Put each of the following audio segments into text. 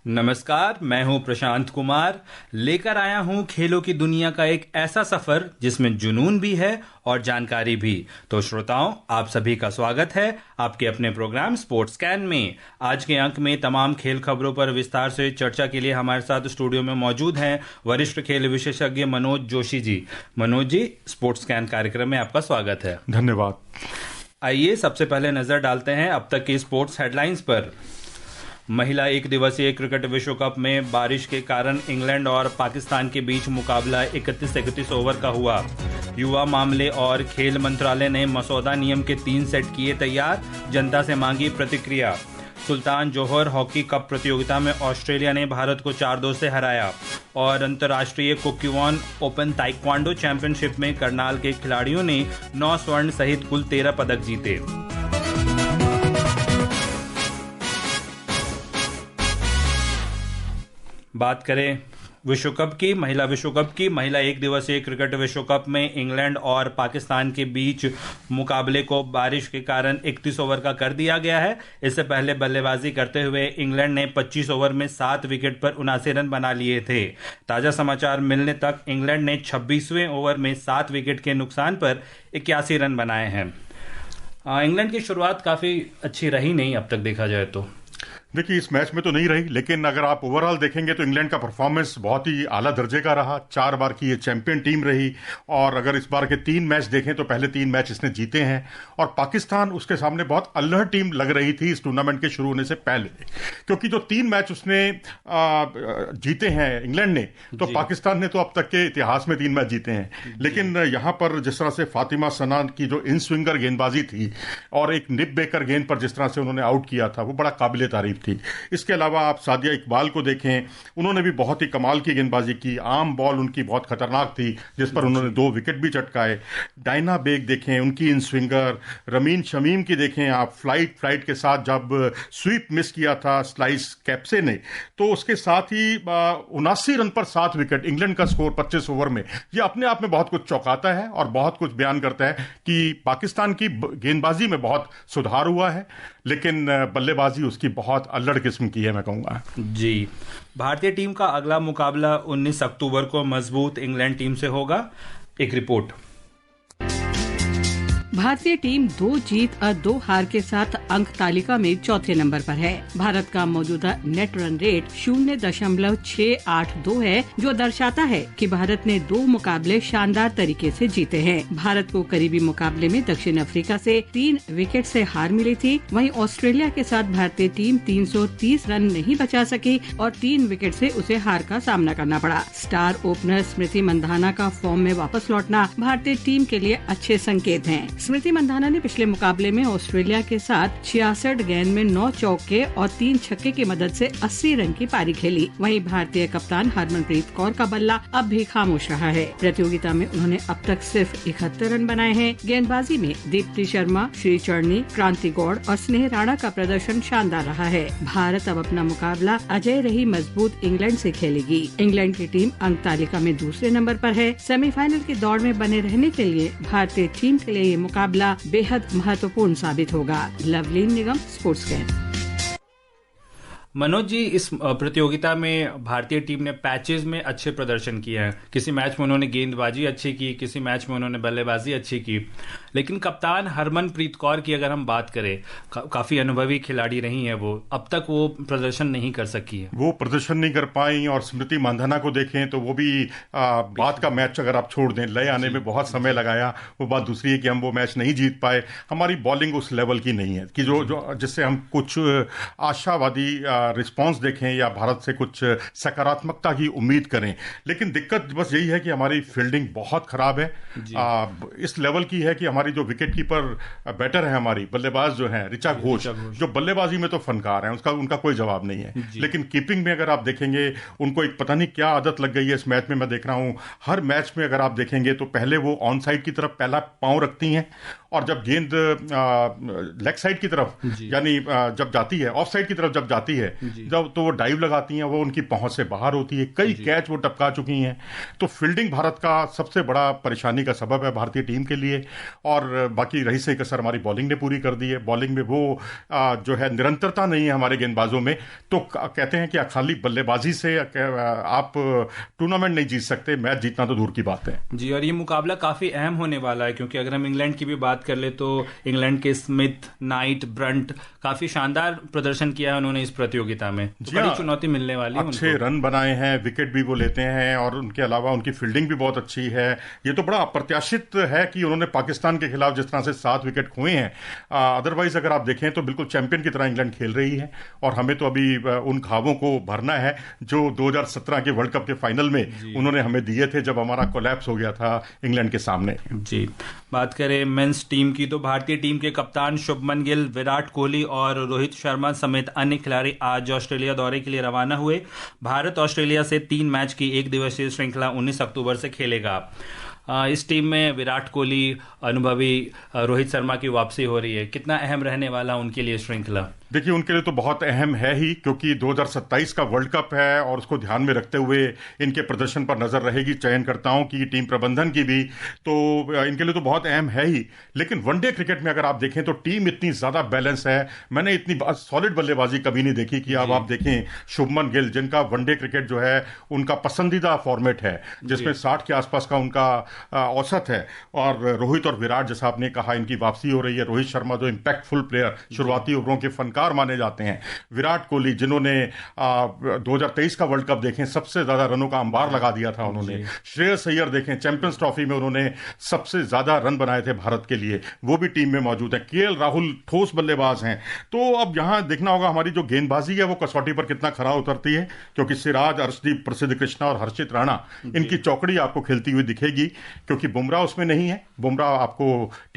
नमस्कार, मैं हूं प्रशांत कुमार। लेकर आया हूं खेलों की दुनिया का एक ऐसा सफर जिसमें जुनून भी है और जानकारी भी। तो श्रोताओं, आप सभी का स्वागत है आपके अपने प्रोग्राम स्पोर्ट्स स्कैन में। आज के अंक में तमाम खेल खबरों पर विस्तार से चर्चा के लिए हमारे साथ स्टूडियो में मौजूद हैं वरिष्ठ खेल विशेषज्ञ मनोज जोशी जी। मनोज जी, स्पोर्ट्स स्कैन कार्यक्रम में आपका स्वागत है। धन्यवाद। आइए सबसे पहले नजर डालते हैं अब तक की स्पोर्ट्स हेडलाइंस पर। महिला एक दिवसीय क्रिकेट विश्व कप में बारिश के कारण इंग्लैंड और पाकिस्तान के बीच मुकाबला 31 ओवर का हुआ। युवा मामले और खेल मंत्रालय ने मसौदा नियम के 3 सेट किए तैयार, जनता से मांगी प्रतिक्रिया। सुल्तान जोहर हॉकी कप प्रतियोगिता में ऑस्ट्रेलिया ने भारत को 4-2 से हराया। और अंतर्राष्ट्रीय कुक्कीवॉन ओपन ताइक्वांडो चैंपियनशिप में करनाल के खिलाड़ियों ने 9 स्वर्ण सहित कुल 13 पदक जीते। बात करें विश्व कप की, महिला विश्व कप की। महिला एक दिवसीय क्रिकेट विश्व कप में इंग्लैंड और पाकिस्तान के बीच मुकाबले को बारिश के कारण 31 ओवर का कर दिया गया है। इससे पहले बल्लेबाजी करते हुए इंग्लैंड ने 25 ओवर में 7 विकेट पर 79 रन बना लिए थे। ताजा समाचार मिलने तक इंग्लैंड ने 26वें ओवर में 7 विकेट के नुकसान पर 81 रन बनाए हैं। इंग्लैंड की शुरुआत काफी अच्छी रही नहीं अब तक देखा जाए तो। देखिए, इस मैच में तो नहीं रही, लेकिन अगर आप ओवरऑल देखेंगे तो इंग्लैंड का परफॉर्मेंस बहुत ही आला दर्जे का रहा। 4 बार की ये चैंपियन टीम रही और अगर इस बार के 3 मैच देखें तो पहले 3 मैच इसने जीते हैं। और पाकिस्तान उसके सामने बहुत अल्लड़ टीम लग रही थी इस टूर्नामेंट के शुरू होने से पहले, क्योंकि जो 3 मैच उसने जीते हैं इंग्लैंड ने, तो पाकिस्तान ने तो अब तक के इतिहास में 3 मैच जीते हैं। लेकिन यहाँ पर जिस तरह से फातिमा सना की जो इन स्विंगर गेंदबाजी थी और एक निप बेकर गेंद पर जिस तरह से उन्होंने आउट किया था, वो बड़ा काबिले तारीफ थी। इसके अलावा आप सादिया इकबाल को देखें, उन्होंने भी बहुत ही कमाल की गेंदबाजी की। आम बॉल उनकी बहुत खतरनाक थी जिस पर उन्होंने 2 विकेट भी चटकाए। डायना बेग देखें, उनकी इन स्विंगर। रमीन शमीम की देखें आप, फ्लाइट के साथ जब स्वीप मिस किया था स्लाइस कैप्से ने, तो उसके साथ ही 79 रन पर 7 विकेट, इंग्लैंड का स्कोर 25 ओवर में। यह अपने आप में बहुत कुछ चौंकाता है और बहुत कुछ बयान करता है कि पाकिस्तान की गेंदबाजी में बहुत सुधार हुआ है, लेकिन बल्लेबाजी उसकी बहुत अल्लड़ किस्म की है, मैं कहूंगा। जी, भारतीय टीम का अगला मुकाबला 19 अक्टूबर को मजबूत इंग्लैंड टीम से होगा। एक रिपोर्ट। भारतीय टीम 2 जीत और 2 हार के साथ अंक तालिका में चौथे नंबर पर है। भारत का मौजूदा नेट रन रेट 0.682 है, जो दर्शाता है कि भारत ने 2 मुकाबले शानदार तरीके से जीते हैं। भारत को करीबी मुकाबले में दक्षिण अफ्रीका से 3 विकेट से हार मिली थी। वहीं ऑस्ट्रेलिया के साथ भारतीय टीम 330 रन नहीं बचा सकी और 3 विकेट से उसे हार का सामना करना पड़ा। स्टार ओपनर स्मृति मंधाना का फॉर्म में वापस लौटना भारतीय टीम के लिए अच्छे संकेत हैं। स्मृति मंधाना ने पिछले मुकाबले में ऑस्ट्रेलिया के साथ 66 गेंद में 9 चौके और 3 छक्के की मदद से 80 रन की पारी खेली। वहीं भारतीय कप्तान हरमनप्रीत कौर का बल्ला अब भी खामोश रहा है। प्रतियोगिता में उन्होंने अब तक सिर्फ 71 रन बनाए हैं। गेंदबाजी में दीप्ति शर्मा, श्री चरणी, क्रांति गौड़ और स्नेह राणा का प्रदर्शन शानदार रहा है। भारत अब अपना मुकाबला अजय रही मजबूत इंग्लैंड से खेलेगी। इंग्लैंड की टीम अंक तालिका में दूसरे नंबर पर है। सेमीफाइनल की दौड़ में बने रहने के लिए भारतीय टीम के लिए ये मुकाबला बेहद महत्वपूर्ण साबित होगा। लवलीन निगम, स्पोर्ट्स स्कैन। मनोज जी, इस प्रतियोगिता में भारतीय टीम ने पैचेस में अच्छे प्रदर्शन किए हैं। किसी मैच में उन्होंने गेंदबाजी अच्छी की, किसी मैच में उन्होंने बल्लेबाजी अच्छी की, लेकिन कप्तान हरमनप्रीत कौर की अगर हम बात करें, काफी अनुभवी खिलाड़ी रही हैं वो, अब तक वो प्रदर्शन नहीं कर सकी है। वो प्रदर्शन नहीं कर पाई। और स्मृति मंधाना को देखें तो वो भी बात का मैच अगर आप छोड़ दें, लय आने में बहुत समय लगाया। वो बात दूसरी है कि हम वो मैच नहीं जीत पाए। हमारी बॉलिंग उस लेवल की नहीं है कि जो जिससे हम कुछ आशावादी रिस्पांस देखें या भारत से कुछ सकारात्मकता की उम्मीद करें। लेकिन दिक्कत बस यही है कि हमारी फील्डिंग बहुत खराब है। इस लेवल की है कि हमारी जो विकेट कीपर बैटर है, हमारी बल्लेबाज जो है ऋचा घोष, जो बल्लेबाजी में तो फनकार है, उनका कोई जवाब नहीं है। लेकिन कीपिंग में अगर आप देखेंगे, उनको एक पता नहीं क्या आदत लग गई है इस मैच में। मैं देख रहा हूं हर मैच में अगर आप देखेंगे तो पहले वो ऑन साइड की तरफ पहला पांव रखती हैं और जब गेंद लेग साइड की तरफ यानी जब जाती है, ऑफ साइड की तरफ जब जाती है है जब तो वो डाइव लगाती हैं, वो उनकी पहुंच से बाहर होती है, कई कैच वो टपका चुकी हैं। तो फील्डिंग भारत का सबसे बड़ा परेशानी का सबब है भारतीय टीम के लिए। और बाकी रही सही कसर हमारी बॉलिंग ने पूरी कर दी है। बॉलिंग में वो जो है निरंतरता नहीं है हमारे गेंदबाजों में। तो कहते हैं कि खाली बल्लेबाजी से आप टूर्नामेंट नहीं जीत सकते, मैच जीतना तो दूर की बात है जी। और ये मुकाबला काफी अहम होने वाला है, क्योंकि अगर हम इंग्लैंड की भी बात कर ले तो इंग्लैंड के स्मिथ, नाइट, ब्रंट काफी शानदार प्रदर्शन किया है उन्होंने इस प्रतियोगिता में। तो बड़ी चुनौती मिलने वाली है। अच्छे रन बनाए हैं, विकेट भी वो लेते हैं, और उनके अलावा उनकी फील्डिंग भी बहुत अच्छी है। ये तो बड़ा अप्रत्याशित है कि उन्होंने पाकिस्तान के खिलाफ जिस तरह से 7 विकेट खोए हैं। अदरवाइज अगर आप देखें तो बिल्कुल चैंपियन की तरह इंग्लैंड खेल रही है, और हमें तो अभी उन घावों को भरना है जो 2017 के वर्ल्ड कप के फाइनल में उन्होंने हमें दिए थे, जब हमारा कोलैप्स हो गया था इंग्लैंड के सामने। जी। बात करें मेंस टीम की तो भारतीय टीम के कप्तान शुभमन गिल, विराट कोहली और रोहित शर्मा समेत अन्य खिलाड़ी आज ऑस्ट्रेलिया दौरे के लिए रवाना हुए। भारत ऑस्ट्रेलिया से 3 मैच की एक दिवसीय श्रृंखला 19 अक्टूबर से खेलेगा। इस टीम में विराट कोहली, अनुभवी रोहित शर्मा की वापसी हो रही है। कितना अहम रहने वाला उनके लिए श्रृंखला? देखिए, उनके लिए तो बहुत अहम है ही, क्योंकि 2027 का वर्ल्ड कप है और उसको ध्यान में रखते हुए इनके प्रदर्शन पर नजर रहेगी चयनकर्ताओं की, टीम प्रबंधन की भी। तो इनके लिए तो बहुत अहम है ही। लेकिन वनडे क्रिकेट में अगर आप देखें तो टीम इतनी ज्यादा बैलेंस है, मैंने इतनी सॉलिड बल्लेबाजी कभी नहीं देखी कि अब आप देखें शुभमन गिल, जिनका वनडे क्रिकेट जो है उनका पसंदीदा फॉर्मेट है, जिसमें 60 के आसपास का उनका औसत है। और रोहित और विराट, जैसा आपने कहा, इनकी वापसी हो रही है। रोहित शर्मा जो इम्पैक्टफुल प्लेयर, शुरुआती ओवरों के फनकार माने जाते हैं। विराट कोहली, जिन्होंने 2023 का वर्ल्ड कप देखें, सबसे ज्यादा रनों का अंबार लगा दिया था उन्होंने। श्रेयस अय्यर देखें, चैंपियंस ट्रॉफी में उन्होंने सबसे ज्यादा रन बनाए थे भारत के लिए, वो भी टीम में मौजूद है। केएल राहुल ठोस बल्लेबाज हैं। तो अब यहां देखना होगा हमारी जो गेंदबाजी है वो कसौटी पर कितना खरा उतरती है, क्योंकि सिराज, अर्शदीप, प्रसिद्ध कृष्णा और हर्षित राणा, इनकी चौकड़ी आपको खेलती हुई दिखेगी, क्योंकि बुमराह उसमें नहीं है। बुमराह आपको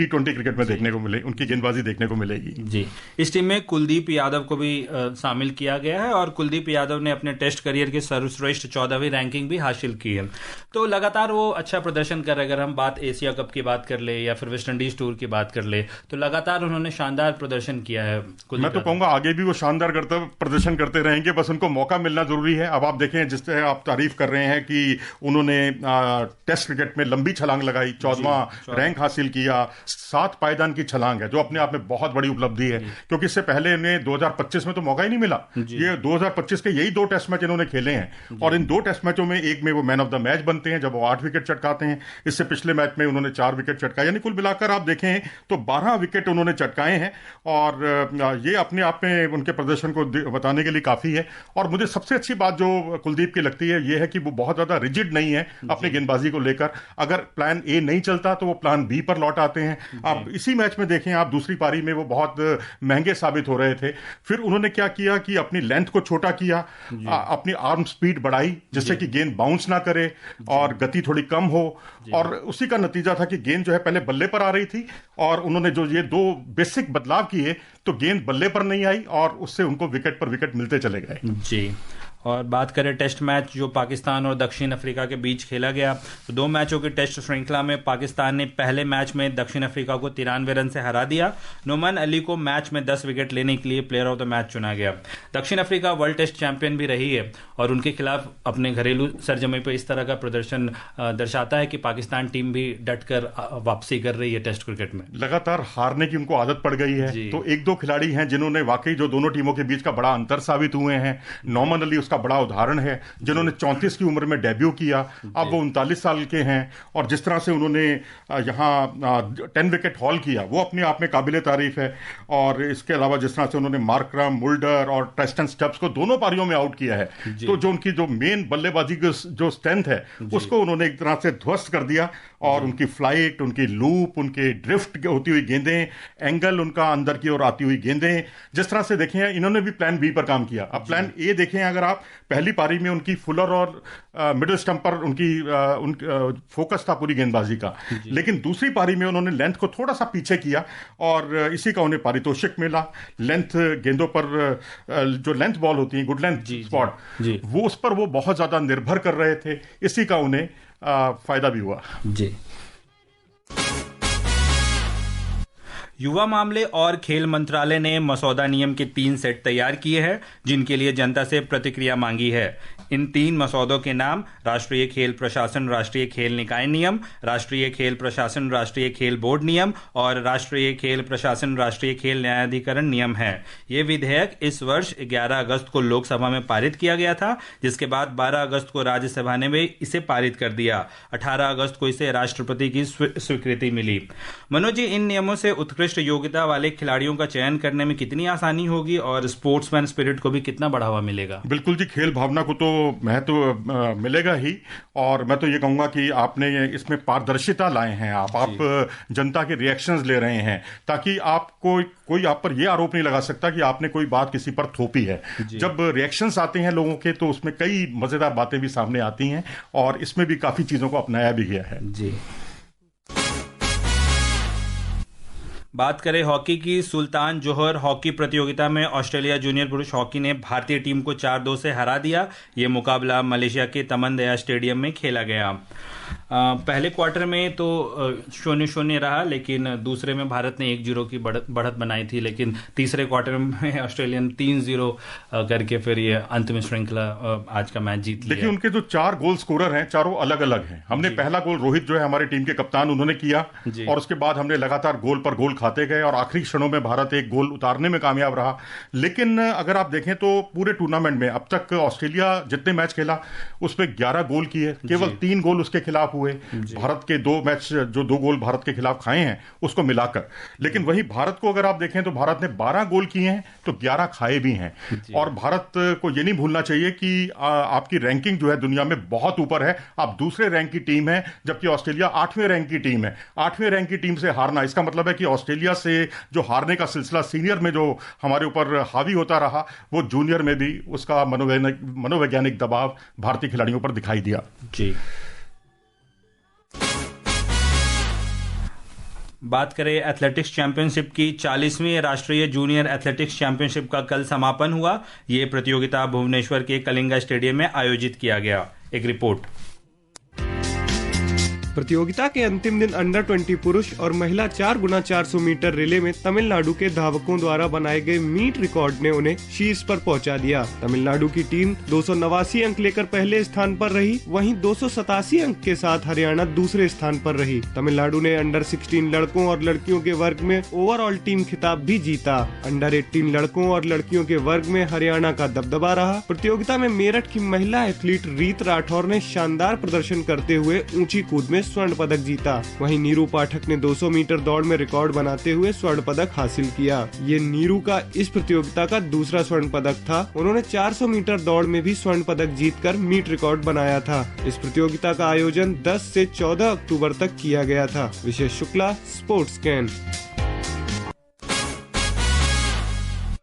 T20 क्रिकेट में देखने को मिले, उनकी गेंदबाजी देखने को मिलेगी। जी। इस टीम में कुलदीप यादव को भी शामिल किया गया है, और कुलदीप यादव ने अपने टेस्ट करियर की सर्वश्रेष्ठ 14वीं रैंकिंग भी हासिल की है। तो लगातार वो अच्छा प्रदर्शन कर रहे हैं। अगर हम बात एशिया कप की बात कर ले या फिर वेस्ट इंडीज टूर की बात कर ले, तो लगातार उन्होंने शानदार प्रदर्शन किया है। मैं तो कहूंगा आगे भी वो शानदार प्रदर्शन करते रहेंगे, बस उनको मौका मिलना जरूरी है। अब आप देखें, जिस तरह आप तारीफ कर रहे हैं कि उन्होंने टेस्ट क्रिकेट में लंबी छलांग लगाई, 14वां रैंक हासिल किया, 7 पायदान की छलांग है, जो अपने आप में बहुत बड़ी उपलब्धि है, क्योंकि इससे पहले इन्हें 2025 में तो मौका ही नहीं मिला। ये 2025 के यही 2 टेस्ट मैच इन्होंने खेले हैं, और इन 2 टेस्ट मैचों में एक में वो मैन ऑफ द मैच बनते हैं जब वो 8 विकेट चटकाते हैं। इससे पिछले मैच में उन्होंने 4 विकेट चटकाए, यानी कुल मिलाकर आप देखें तो 12 विकेट उन्होंने चटकाए हैं, और ये अपने आप में उनके प्रदर्शन को बताने के लिए काफी है। और मुझे सबसे अच्छी बात जो कुलदीप की लगती है, ये है कि वो बहुत ज्यादा रिजिड नहीं है अपनी गेंदबाजी को लेकर। अगर प्लान ए नहीं चलता तो वो प्लान बी पर लौट आते हैं। आप इसी मैच में देखें, आप दूसरी पारी में वो बहुत महंगे साबित हो रहे थे। फिर उन्होंने क्या किया कि अपनी लेंथ को छोटा किया, अपनी आर्म स्पीड बढ़ाई, जिससे कि गेंद बाउंस ना करे और गति थोड़ी कम हो, और उसी का नतीजा था कि गेंद जो है पहले बल्ले पर आ रही थी, और उन्होंने जो ये 2 बेसिक बदलाव किए तो गेंद बल्ले पर नहीं आई, और उससे उनको विकेट पर विकेट मिलते चले गए। जी। और बात करें टेस्ट मैच जो पाकिस्तान और दक्षिण अफ्रीका के बीच खेला गया, तो 2 मैचों की टेस्ट श्रृंखला में पाकिस्तान ने पहले मैच में दक्षिण अफ्रीका को 93 रन से हरा दिया। नोमान अली को मैच में 10 विकेट लेने के लिए प्लेयर ऑफ द मैच चुना गया। दक्षिण अफ्रीका वर्ल्ड टेस्ट चैंपियन भी रही है, और उनके खिलाफ अपने घरेलू सरजमी पर इस तरह का प्रदर्शन दर्शाता है कि पाकिस्तान टीम भी डटकर वापसी कर रही है टेस्ट क्रिकेट में। लगातार हारने की उनको आदत पड़ गई है। तो 1-2 खिलाड़ी हैं जिन्होंने वाकई जो दोनों टीमों के बीच का बड़ा अंतर साबित हुए हैं। नोमान अली का बड़ा उदाहरण है, जिन्होंने 34 की उम्र में डेब्यू किया। अब वो 39 साल के हैं, और जिस तरह से उन्होंने यहां 10 विकेट हॉल किया, वो अपने आप में काबिले तारीफ है। और इसके अलावा जिस तरह से उन्होंने मार्करम, मुल्डर और ट्रेस्टन स्टब्स को दोनों पारियों में आउट किया है, तो जो उनकी जो मेन बल्लेबाजी की जो स्ट्रेंथ है, उसको उन्होंने एक तरह से ध्वस्त कर दिया। और उनकी फ्लाइट, उनकी लूप, उनके ड्रिफ्ट होती हुई गेंदें, एंगल उनका अंदर की ओर आती हुई गेंदें, जिस तरह से देखें, इन्होंने भी प्लान बी पर काम किया। अब प्लान ए देखें, अगर आप पहली पारी में उनकी फुलर और मिडिल स्टंप पर उनकी फोकस था पूरी गेंदबाजी का, लेकिन दूसरी पारी में उन्होंने लेंथ को थोड़ा सा पीछे किया, और इसी का उन्हें पारितोषिक मिला। लेंथ गेंदों पर जो लेंथ बॉल होती है, गुड लेंथ स्पॉट, वो उस पर वो बहुत ज्यादा निर्भर कर रहे थे, इसी का उन्हें फायदा भी हुआ। जी। युवा मामले और खेल मंत्रालय ने मसौदा नियम के 3 सेट तैयार किए हैं, जिनके लिए जनता से प्रतिक्रिया मांगी है। इन 3 मसौदों के नाम राष्ट्रीय खेल प्रशासन राष्ट्रीय खेल निकाय नियम, राष्ट्रीय खेल प्रशासन राष्ट्रीय खेल बोर्ड नियम और राष्ट्रीय खेल प्रशासन राष्ट्रीय खेल न्यायाधिकरण नियम है। ये विधेयक इस वर्ष 11 अगस्त को लोकसभा में पारित किया गया था, जिसके बाद 12 अगस्त को राज्यसभा ने भी इसे पारित कर दिया। 18 अगस्त को इसे राष्ट्रपति की स्वीकृति मिली। मनोज जी, इन नियमों से उत्कृष्ट योग्यता वाले खिलाड़ियों का चयन करने में कितनी आसानी होगी और स्पोर्ट्समैन स्पिरिट को भी कितना बढ़ावा मिलेगा? बिल्कुल जी, खेल भावना को तो महत्व मिलेगा ही, और मैं तो ये कहूंगा कि आपने इसमें पारदर्शिता लाए हैं। आप जनता के रिएक्शंस ले रहे हैं, ताकि आपको कोई आप पर यह आरोप नहीं लगा सकता कि आपने कोई बात किसी पर थोपी है। जब रिएक्शंस आते हैं लोगों के, तो उसमें कई मजेदार बातें भी सामने आती हैं, और इसमें भी काफी चीजों को अपनाया भी गया है जी। बात करें हॉकी की, सुल्तान जोहर हॉकी प्रतियोगिता में ऑस्ट्रेलिया जूनियर पुरुष हॉकी ने भारतीय टीम को 4-2 से हरा दिया। ये मुकाबला मलेशिया के तमनदया स्टेडियम में खेला गया। पहले क्वार्टर में तो 0-0 रहा, लेकिन दूसरे में भारत ने 1-0 की बढ़त बनाई थी, लेकिन तीसरे क्वार्टर में ऑस्ट्रेलिया ने 3-0 करके फिर ये अंत में श्रृंखला आज का मैच जीत लिया। देखिए, उनके जो 4 गोल स्कोरर हैं, चारों अलग अलग हैं। हमने पहला गोल रोहित जो है हमारे टीम के कप्तान, उन्होंने किया, और उसके बाद हमने लगातार गोल पर गोल खाते गए, और आखिरी क्षणों में भारत एक गोल उतारने में कामयाब रहा। लेकिन अगर आप देखें तो पूरे टूर्नामेंट में अब तक ऑस्ट्रेलिया जितने मैच खेला उसमें 11 गोल किए, केवल 3 गोल उसके खिलाफ हुए। भारत के 2 मैच, जो 2 गोल भारत के खिलाफ खाए हैं उसको मिलाकर। लेकिन वही भारत को अगर आप देखें तो भारत ने 12 गोल किए हैं, तो 11 खाए भी हैं। और भारत को यह नहीं भूलना चाहिए कि आपकी रैंकिंग जो है दुनिया में बहुत ऊपर है। आप दूसरे रैंक की टीम है, जबकि ऑस्ट्रेलिया 8वें रैंक की टीम है। 8वें रैंक की टीम से हारना, इसका मतलब है कि ऑस्ट्रेलिया से जो हारने का सिलसिला सीनियर में जो हमारे ऊपर हावी होता रहा, वो जूनियर में भी उसका मनोवैज्ञानिक दबाव भारतीय खिलाड़ियों पर दिखाई दिया जी। बात करें एथलेटिक्स चैंपियनशिप की, 40वीं राष्ट्रीय जूनियर एथलेटिक्स चैंपियनशिप का कल समापन हुआ। ये प्रतियोगिता भुवनेश्वर के कलिंगा स्टेडियम में आयोजित किया गया। एक रिपोर्ट। प्रतियोगिता के अंतिम दिन अंडर 20 पुरुष और महिला 4x400 मीटर रिले में तमिलनाडु के धावकों द्वारा बनाए गए मीट रिकॉर्ड ने उन्हें शीर्ष पर पहुंचा दिया। तमिलनाडु की टीम 289 अंक लेकर पहले स्थान पर रही, वहीं 287 अंक के साथ हरियाणा दूसरे स्थान पर रही। तमिलनाडु ने अंडर 16 लड़कों और लड़कियों के वर्ग में ओवरऑल टीम खिताब भी जीता। अंडर 18 लड़कों और लड़कियों के वर्ग में हरियाणा का दबदबा रहा। प्रतियोगिता में मेरठ की महिला एथलीट रीत राठौर ने शानदार प्रदर्शन करते हुए ऊंची कूद में स्वर्ण पदक जीता। वहीं नीरू पाठक ने 200 मीटर दौड़ में रिकॉर्ड बनाते हुए स्वर्ण पदक हासिल किया। ये नीरू का इस प्रतियोगिता का दूसरा स्वर्ण पदक था। उन्होंने 400 मीटर दौड़ में भी स्वर्ण पदक जीतकर मीट रिकॉर्ड बनाया था। इस प्रतियोगिता का आयोजन 10 से 14 अक्टूबर तक किया गया था। विशेष शुक्ला, स्पोर्ट्स कैन।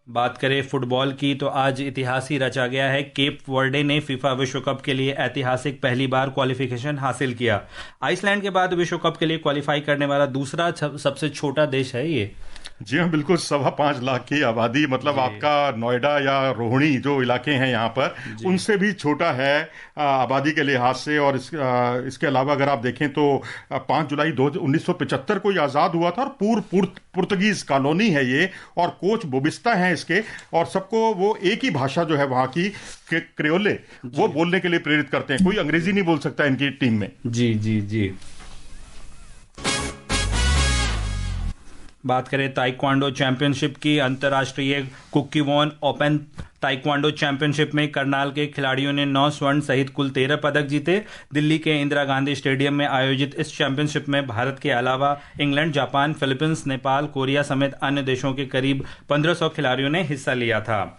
बात करें फुटबॉल की, तो आज इतिहास ही रचा गया है। केप वर्डे ने फीफा विश्व कप के लिए ऐतिहासिक पहली बार क्वालिफिकेशन हासिल किया। आइसलैंड के बाद विश्व कप के लिए क्वालिफाई करने वाला दूसरा सबसे छोटा देश है ये। जी हाँ, बिल्कुल। 5.25 लाख की आबादी, मतलब आपका नोएडा या रोहिणी जो इलाके हैं यहाँ पर, उनसे भी छोटा है आबादी के लिहाज से। और इसके अलावा अगर आप देखें तो 5 जुलाई 1975 को ये आज़ाद हुआ था, और पुर्तगीज कॉलोनी है ये, और कोच बोबिस्ता हैं इसके, और सबको वो एक ही भाषा जो है वहाँ की क्रियोले, वो बोलने के लिए प्रेरित करते हैं। कोई अंग्रेजी नहीं बोल सकता इनकी टीम में। जी जी जी। बात करें ताइक्वांडो चैंपियनशिप की, अंतर्राष्ट्रीय कुक्कीवॉन ओपन ताइक्वांडो चैंपियनशिप में करनाल के खिलाड़ियों ने 9 स्वर्ण सहित कुल 13 पदक जीते। दिल्ली के इंदिरा गांधी स्टेडियम में आयोजित इस चैंपियनशिप में भारत के अलावा England, Japan, Philippines, Nepal, Korea समेत अन्य देशों के करीब 1500 खिलाड़ियों ने हिस्सा लिया था।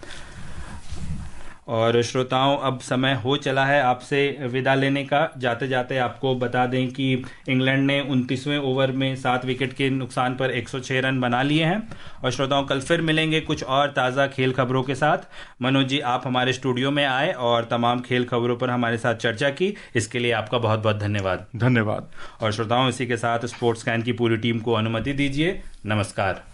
और श्रोताओं, अब समय हो चला है आपसे विदा लेने का। जाते जाते आपको बता दें कि इंग्लैंड ने 29वें ओवर में 7 विकेट के नुकसान पर 106 रन बना लिए हैं। और श्रोताओं, कल फिर मिलेंगे कुछ और ताज़ा खेल खबरों के साथ। मनोज जी, आप हमारे स्टूडियो में आए और तमाम खेल खबरों पर हमारे साथ चर्चा की, इसके लिए आपका बहुत बहुत धन्यवाद। धन्यवाद। और श्रोताओं, इसी के साथ स्पोर्ट्स कैन की पूरी टीम को अनुमति दीजिए। नमस्कार।